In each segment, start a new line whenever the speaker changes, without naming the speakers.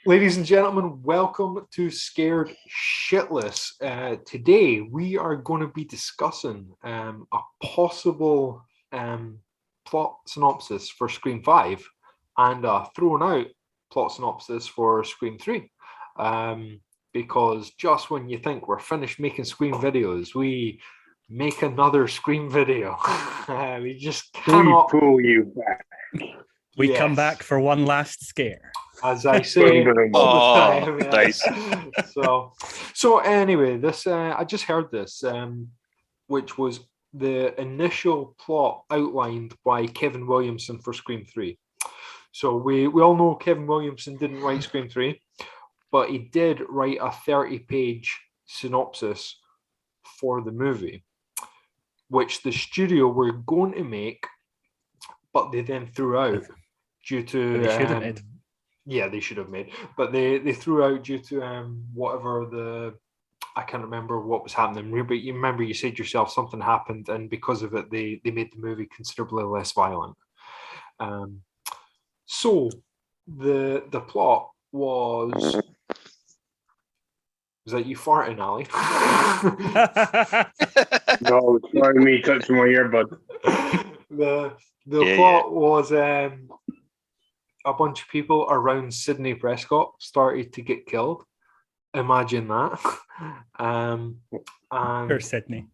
Ladies and gentlemen, welcome to Scared Shitless. Today we are going to be discussing a possible plot synopsis for Scream 5 and a thrown out plot synopsis for Scream 3. Because just when you think we're finished making Scream videos, we make another Scream video. We just cannot
pull you back.
We come back for one last scare.
As I say all the time.
Nice.
So anyway, this I just heard this, which was the initial plot outlined by Kevin Williamson for Scream 3. So we all know Kevin Williamson didn't write Scream 3, but he did write a 30-page synopsis for the movie, which the studio were going to make, but they then threw out due to
They should have made.
Yeah, they should have made, but they threw out due to whatever I can't remember what was happening. But you remember you said yourself something happened, and because of it, they made the movie considerably less violent. So the plot was that you farting, Ali?
No, it's not me touching my earbud.
The plot was a bunch of people around Sidney Prescott started to get killed. Imagine that. And
Poor Sidney.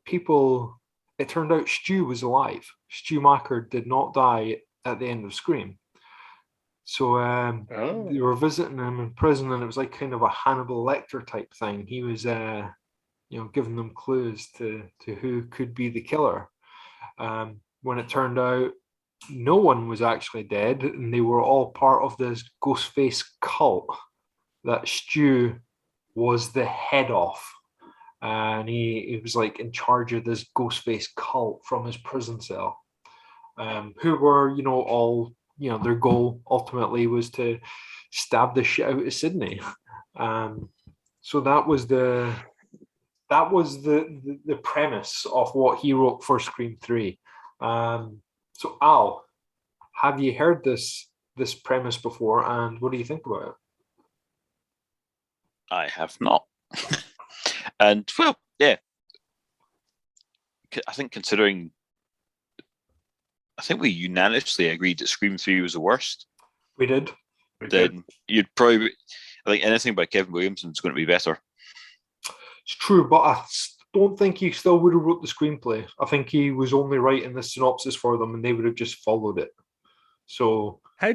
People, it turned out Stu was alive. Stu Macher did not die at the end of Scream. So they were visiting him in prison, and it was like kind of a Hannibal Lecter type thing. He was, giving them clues to who could be the killer. When it turned out no one was actually dead, and they were all part of this Ghostface cult that Stu was the head of. And he was like in charge of this Ghostface cult from his prison cell, who were, all, their goal ultimately was to stab the shit out of Sidney. So that was the premise of what he wrote for Scream 3. So Al, have you heard this premise before, and what do you think about it?
I have not. And well, yeah. I think we unanimously agreed that Scream 3 was the worst.
We did.
Then you'd probably, I think anything by Kevin Williamson is going to be better.
It's true, but I don't think he still would have wrote the screenplay. I think he was only writing the synopsis for them, and they would have just followed it. So
how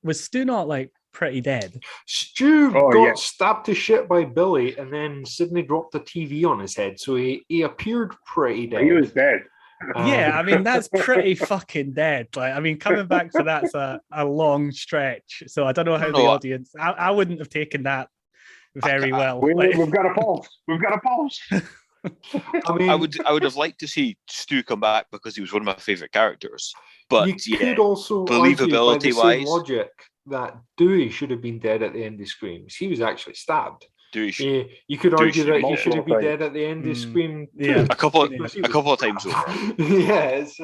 was Stu not like pretty dead?
Stu got stabbed to shit by Billy, and then Sidney dropped the TV on his head, so he appeared pretty dead.
He was dead.
Yeah, I mean that's pretty fucking dead. Like, I mean, coming back to that's a long stretch. So I don't know how the audience. I wouldn't have taken that very well.
We've got a pulse. We've got a pulse.
I mean,
I would have liked to see Stu come back because he was one of my favorite characters. But
you could also
believability wise,
logic that Dewey should have been dead at the end of Screams. He was actually stabbed. You could argue that he should have been dead at the end of Scream 2.
Yeah, a couple of times over.
Yes.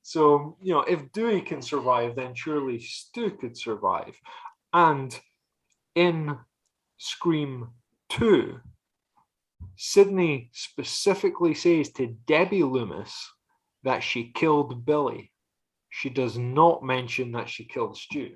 So if Dewey can survive, then surely Stu could survive. And in Scream 2, Sidney specifically says to Debbie Loomis that she killed Billy. She does not mention that she killed Stu.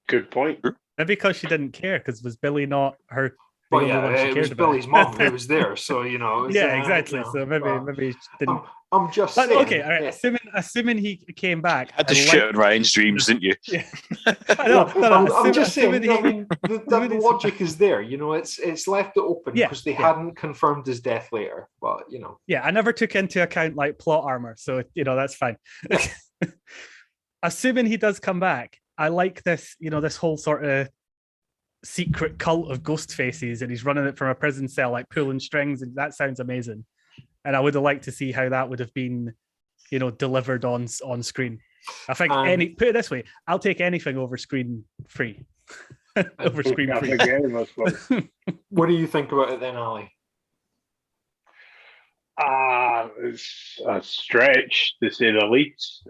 Good point.
Maybe because she didn't care, because was Billy not her?
Well, it was Billy's mom who was there, so
exactly. So maybe she didn't.
I'm just saying.
Okay, all right. Assuming he came back,
had to shit on Ryan's dreams, didn't you?
Yeah. I'm
just saying. The logic is there. It's left it open because they hadn't confirmed his death later. But
Yeah, I never took into account like plot armor, so that's fine. Assuming he does come back, I like this. This whole sort of secret cult of ghost faces, and he's running it from a prison cell, like pulling strings, and that sounds amazing. And I would have liked to see how that would have been, delivered on screen. I think put it this way, I'll take anything over Scream 3. Over Scream 3.
What do you think about it then, Ali?
It's a stretch to say the least.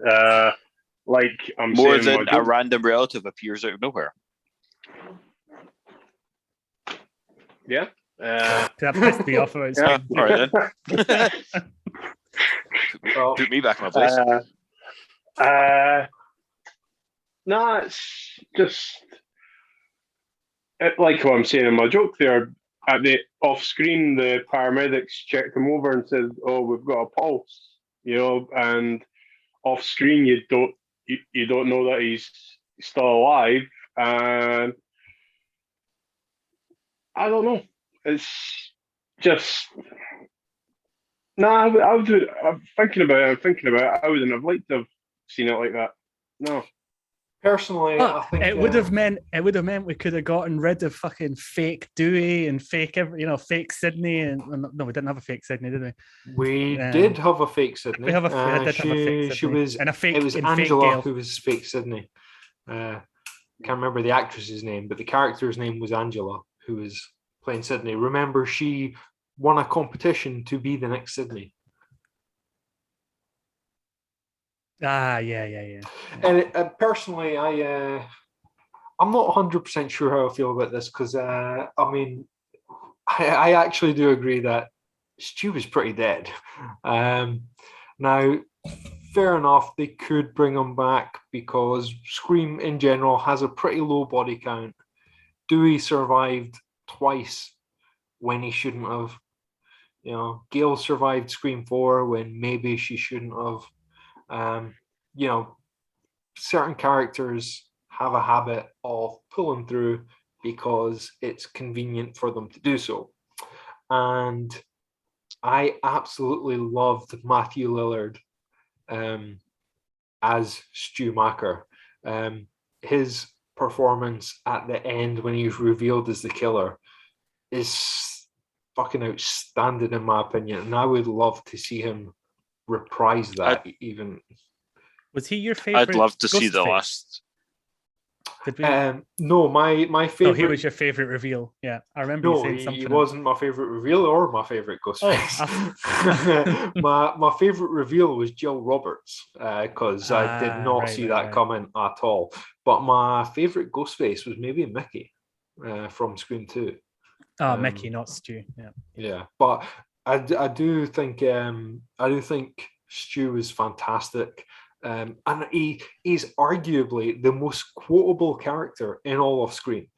like I'm
More
saying,
than a random relative appears out of nowhere.
yeah.
That pissed me off about
Yeah.
Scream.
All right then.
Well,
Put me back in my place.
No, it's just like what I'm saying in my joke there. At the off screen, the paramedics checked him over and said, "Oh, we've got a pulse," and off screen you don't know that he's still alive, and I don't know. It's just I would. I'm thinking about it. I wouldn't have liked to have seen it like that. No.
personally, I think
it would have meant we could have gotten rid of fucking fake Dewey and fake fake Sidney, and no, we didn't have a fake Sidney, did we?
we did have a fake Sidney.
We did have a fake Sidney.
She was,
and a fake.
it was
fake
Angela
Gale.
who was fake Sidney. Can't remember the actress's name, but the character's name was Angela, who was playing Sidney. Remember, she won a competition to be the next Sidney.
Yeah.
And personally, I'm not 100% sure how I feel about this because, I mean, I actually do agree that Stu was pretty dead. Now, fair enough, they could bring him back because Scream in general has a pretty low body count. Dewey survived twice when he shouldn't have. Gale survived Scream 4 when maybe she shouldn't have. Certain characters have a habit of pulling through because it's convenient for them to do so. And I absolutely loved Matthew Lillard as Stu Macher. His performance at the end when he's revealed as the killer is fucking outstanding in my opinion, and I would love to see him reprise that.
Was he your favorite?
I'd love to see the
Ghostface?
last.
Did we?
No, my favorite.
No, he was your favorite reveal. Yeah, I remember you saying something.
He wasn't my favorite reveal or my favorite Ghostface. My favorite reveal was Jill Roberts because I did not see that coming at all. But my favorite Ghostface was maybe Mickey from Scream 2.
Mickey, not Stu.
Yeah, but I do think Stu is fantastic. And he's arguably the most quotable character in all of Scream.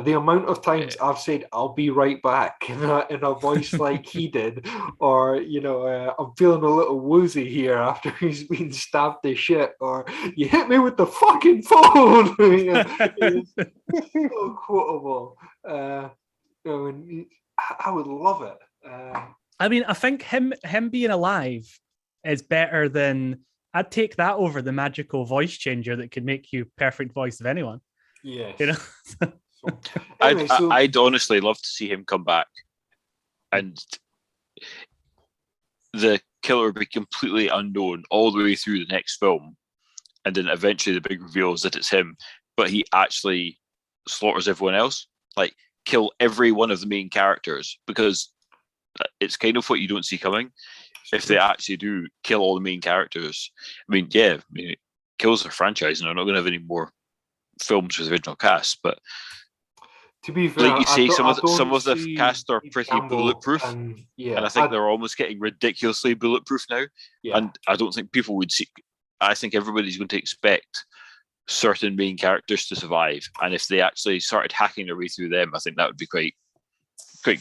The amount of times I've said "I'll be right back" in a voice like he did, or I'm feeling a little woozy here after he's been stabbed to shit, or "you hit me with the fucking phone." It's so quotable. I would love it.
I mean, I think him being alive is better than. I'd take that over the magical voice changer that could make you perfect voice of anyone.
Yeah.
I'd honestly love to see him come back and the killer be completely unknown all the way through the next film. And then eventually the big reveal is that it's him, but he actually slaughters everyone else. Like, kill every one of the main characters, because it's kind of what you don't see coming. If they actually do kill all the main characters, it kills their franchise, and I'm not going to have any more films with the original cast. But
to be fair,
like you say, some of the cast are pretty
Campbell
bulletproof, and I think they're almost getting ridiculously bulletproof now. Yeah. And I don't think people would see. I think everybody's going to expect certain main characters to survive, and if they actually started hacking their way through them, I think that would be quite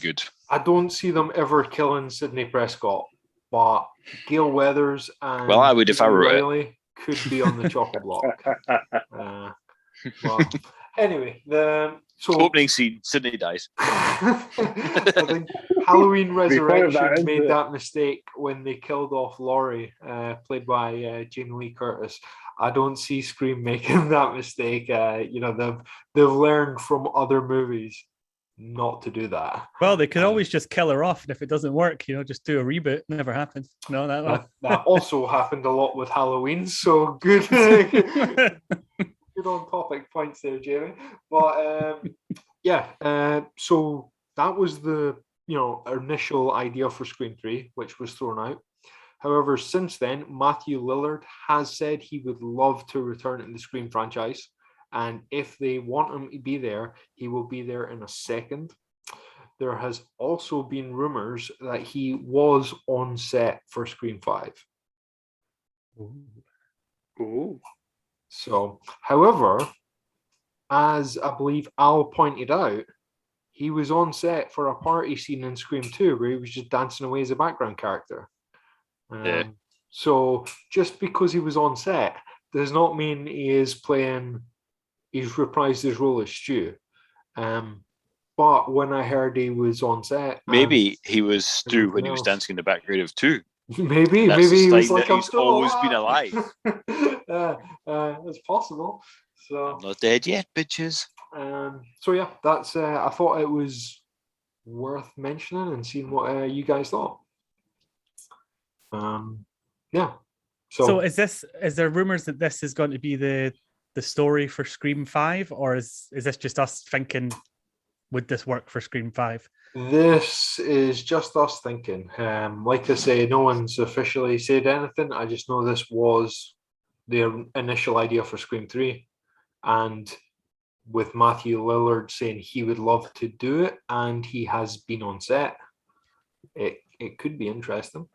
good.
I don't see them ever killing Sidney Prescott. But Gale Weathers and
I would if I wrote
Riley could be on the chopping block. Anyway,
opening scene, Sidney dies.
I think Halloween Resurrection made that mistake when they killed off Laurie, played by Jamie Lee Curtis. I don't see Scream making that mistake. They've learned from other movies not to do that.
Well, they could always just kill her off, and if it doesn't work, just do a reboot. Never happened. No,
that also happened a lot with Halloween. So good, good on topic points there, Jamie. But so that was the initial idea for Scream 3, which was thrown out. However, since then, Matthew Lillard has said he would love to return in the Scream franchise. And if they want him to be there, he will be there in a second. There has also been rumors that he was on set for Scream 5.
Ooh.
So, however, as I believe Al pointed out, he was on set for a party scene in Scream 2 where he was just dancing away as a background character. So just because he was on set does not mean he's reprised his role as Stu. But when I heard he was on set,
maybe he was Stu when he was dancing in the background of 2.
Maybe he was like,
he's always been alive.
It's possible. So
I'm not dead yet, bitches.
So yeah, that's. I thought it was worth mentioning and seeing what you guys thought. Yeah.
So is there rumors that this is going to be the story for Scream 5, or is this just us thinking, would this work for Scream 5?
This is just us thinking. Like I say, no one's officially said anything. I just know this was the initial idea for Scream 3. And with Matthew Lillard saying he would love to do it and he has been on set, it could be interesting.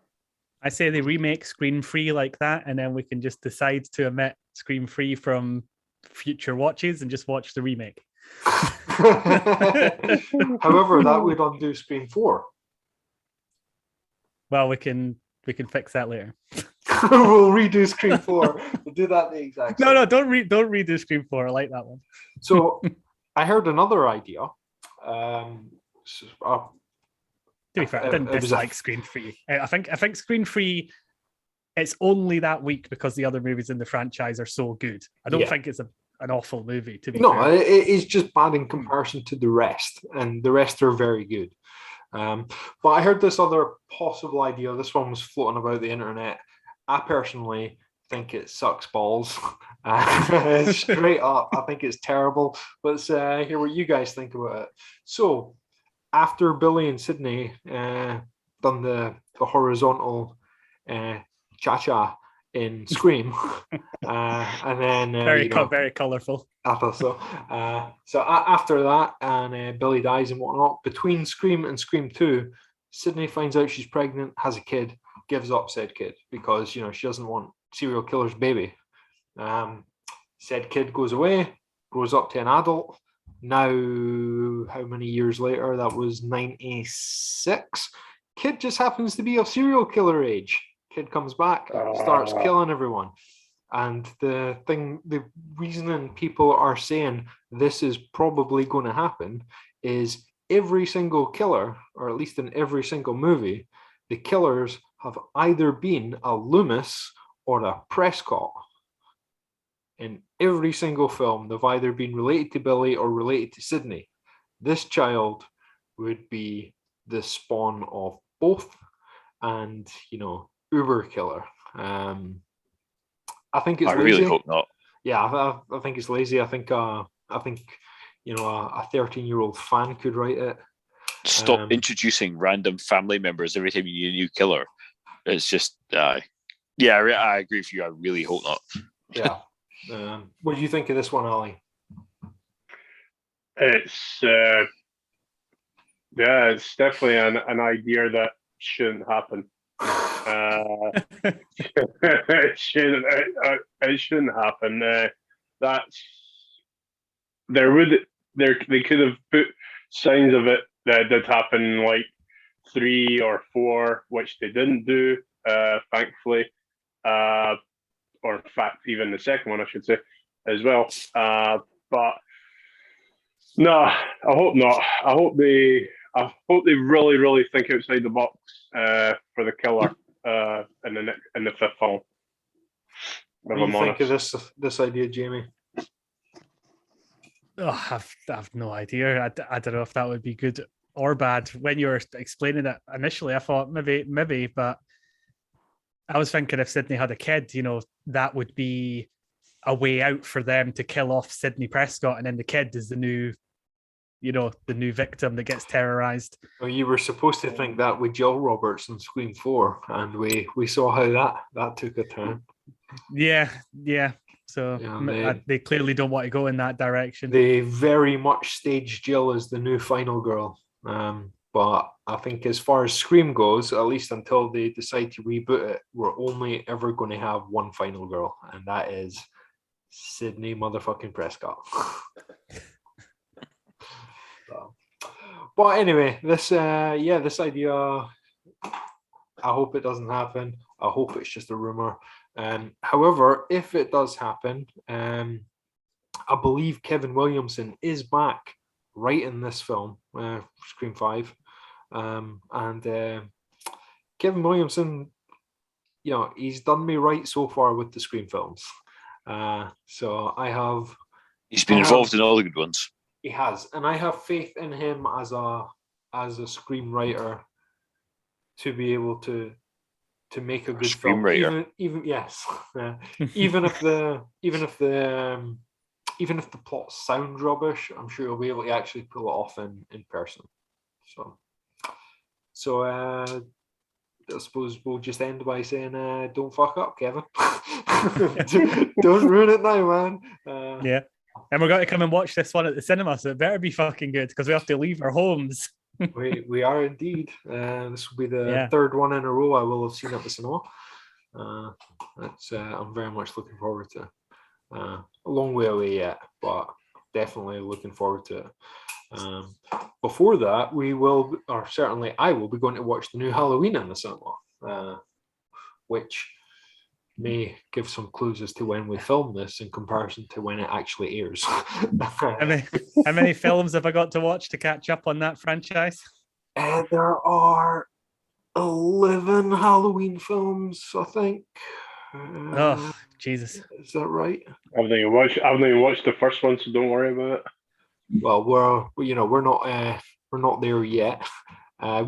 I say they remake Scream 3 like that, and then we can just decide to omit Scream 3 from future watches and just watch the remake.
However, that would undo Scream 4.
Well, we can fix that later.
We'll redo Scream 4. We'll do that the exact same.
No, don't redo Scream 4. I like that one.
So I heard another idea.
To be fair, I didn't dislike Scream 3. I think Scream 3, it's only that weak because the other movies in the franchise are so good. I don't think it's an awful movie, to be fair.
No, it is just bad in comparison to the rest, and the rest are very good. But I heard this other possible idea. This one was floating about the internet. I personally think it sucks balls. Straight up, I think it's terrible. Let's hear what you guys think about it. So, after Billy and Sidney done the horizontal cha-cha in Scream, and then
very colourful.
I thought so. So after that, and Billy dies and whatnot, between Scream and Scream 2, Sidney finds out she's pregnant, has a kid, gives up said kid because she doesn't want serial killer's baby. Said kid goes away, grows up to an adult. Now, how many years later? That was 96. Kid just happens to be of serial killer age. Kid comes back, starts killing everyone. And the reasoning people are saying this is probably going to happen is every single killer, or at least in every single movie, the killers have either been a Loomis or a Prescott. In every single film, they've either been related to Billy or related to Sidney. This child would be the spawn of both, and uber killer. I think it's. I
really hope not.
Yeah, I think it's lazy. I think a 13-year-old fan could write it.
Stop introducing random family members every time you need a new killer. It's just, I agree with you. I really hope not.
Yeah. What do you think of this one, Ali?
It's it's definitely an idea that shouldn't happen. It shouldn't happen. They could have put signs of it that did happen like 3 or 4, which they didn't do, thankfully. Or in fact, even the second one, I should say, as well. But no, I hope not. I hope they really, really think outside the box for the killer in the 5th film.
What do you think of this idea, Jamie?
I have no idea. I don't know if that would be good or bad. When you were explaining it initially, I thought maybe, but I was thinking if Sidney had a kid, that would be a way out for them to kill off Sidney Prescott, and then the kid is the new the new victim that gets terrorized.
Well, you were supposed to think that with Jill Roberts in Scream 4, and we saw how that took a turn.
Yeah. So they clearly don't want to go in that direction.
They very much stage Jill as the new final girl. But I think as far as Scream goes, at least until they decide to reboot it, we're only ever going to have one final girl, and that is Sidney motherfucking Prescott. So, but anyway, this idea, I hope it doesn't happen. I hope it's just a rumor. However, if it does happen, I believe Kevin Williamson is back writing this film, Scream 5. And Kevin Williamson, he's done me right so far with the Scream films. So
he's been involved in all the good ones.
He has, and I have faith in him as a screenwriter to be able to make a good film. Even yes, even if the plots sound rubbish, I'm sure he'll be able to actually pull it off in person. So I suppose we'll just end by saying, don't fuck up, Kevin. Don't ruin it now, man.
Yeah. And we're going to come and watch this one at the cinema, so it better be fucking good because we have to leave our homes.
we are indeed. This will be the third one in a row I will have seen at the cinema. I'm very much looking forward to. A long way away yet, but definitely looking forward to it. Before that, I will be going to watch the new Halloween in the cinema, which may give some clues as to when we film this in comparison to when it actually airs.
How many films have I got to watch to catch up on that franchise?
There are 11 Halloween films, I think.
Oh, Jesus.
Is that right?
I haven't even watched the first one, so don't worry about it.
Well, we're not there yet.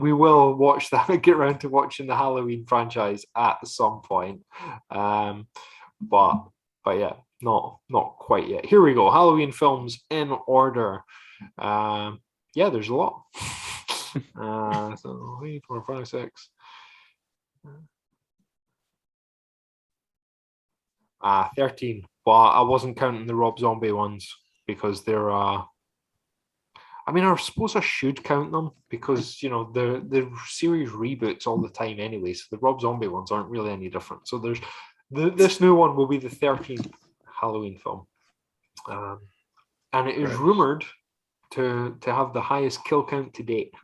We will watch that and get around to watching the Halloween franchise at some point. But yeah, not quite yet. Here we go. Halloween films in order. There's a lot. So 3, 4, 5, 6. 13. But I wasn't counting the Rob Zombie ones because they're I suppose I should count them because the series reboots all the time anyway, so the Rob Zombie ones aren't really any different. So there's this new one will be the 13th Halloween film, and it is rumored to have the highest kill count to date.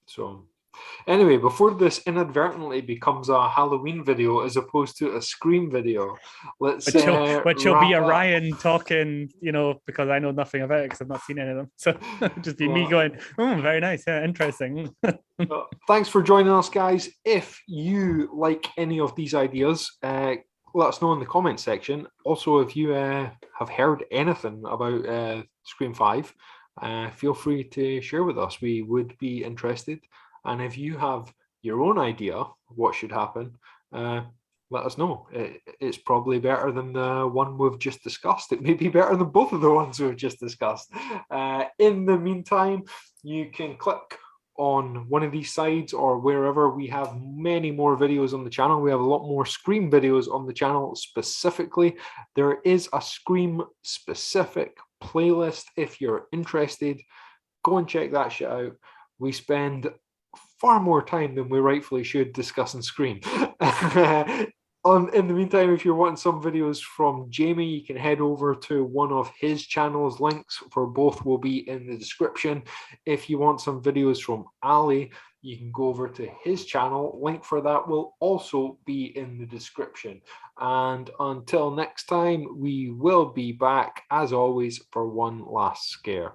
So anyway, before this inadvertently becomes a Halloween video as opposed to a Scream video, which
will be Ryan talking, because I know nothing about it because I've not seen any of them. So just be me going, oh, very nice, yeah, interesting.
Thanks for joining us, guys. If you like any of these ideas, let us know in the comments section. Also, if you have heard anything about Scream 5, feel free to share with us. We would be interested. And if you have your own idea of what should happen, let us know. It's probably better than the one we've just discussed. It may be better than both of the ones we've just discussed. In the meantime, you can click on one of these sides or wherever. We have many more videos on the channel. We have a lot more Scream videos on the channel specifically. There is a Scream specific playlist if you're interested. Go and check that shit out. We spend far more time than we rightfully should discussing Scream. In the meantime, if you're wanting some videos from Jamie, you can head over to one of his channels. Links for both will be in the description. If you want some videos from Ali, you can go over to his channel. Link for that will also be in the description. And until next time, we will be back, as always, for one last scare.